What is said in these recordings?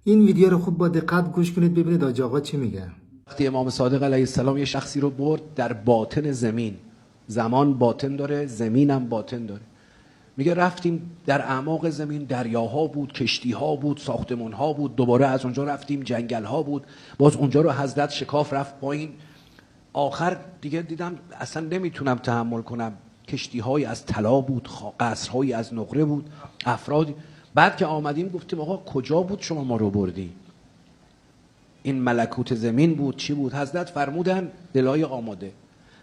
این ویدیو رو خوب با دقت گوش کنید ببینید حاج آقا چی میگه. وقتی امام صادق علیه السلام یه شخصی رو برد در باطن زمین، زمان باطن داره، زمین هم باطن داره، میگه رفتیم در اعماق زمین، دریاها بود، کشتیها بود، ساختمانها بود، دوباره از اونجا رفتیم جنگلها بود، باز اونجا رو حضرت شکاف رفت پایین، آخر دیگه دیدم اصلا نمیتونم تحمل کنم، کشتیهای از طلا بود، قصرهایی از نقره بود، افرادی. بعد که آمدیم گفتیم آقا کجا بود شما ما رو بردی؟ این ملکوت زمین بود چی بود؟ حضرت فرمودن دلای آماده،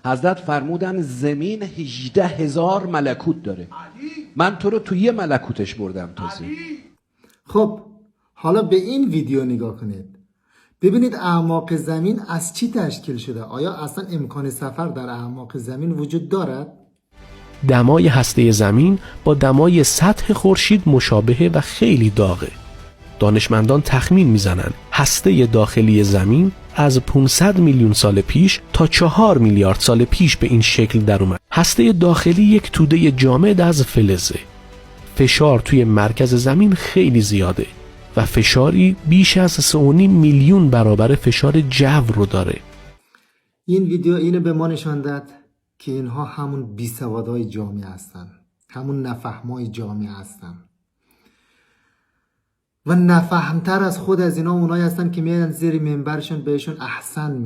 حضرت فرمودن زمین 18,000 ملکوت داره، من تو رو توی یه ملکوتش بردم تازه. خب حالا به این ویدیو نگاه کنید ببینید اعماق زمین از چی تشکیل شده. آیا اصلا امکان سفر در اعماق زمین وجود دارد؟ دمای هسته زمین با دمای سطح خورشید مشابهه و خیلی داغه. دانشمندان تخمین میزنن هسته داخلی زمین از 500 میلیون سال پیش تا 4 میلیارد سال پیش به این شکل در اومد. هسته داخلی یک توده جامد از فلزه. فشار توی مرکز زمین خیلی زیاده و فشاری بیش از 3.5 میلیون برابر فشار جو رو داره. این ویدیو اینو به ما نشان داد که اینها همون بیسوادهای جامعه هستن، همون نفهمای جامعه هستن و نفهمتر از خود از اینا اونایی هستن که میرن زیر منبرشون بهشون احسن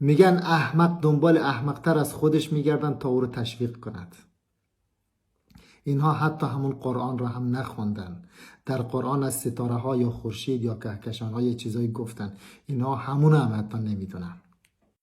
میگن احمق دنبال احمقتر از خودش میگردن تا او رو تشویق کند. اینها حتی همون قرآن را هم نخوندن. در قرآن از ستاره ها یا خورشید یا کهکشان ها یه چیزایی گفتن، اینها همون هم حتی نمیدونن.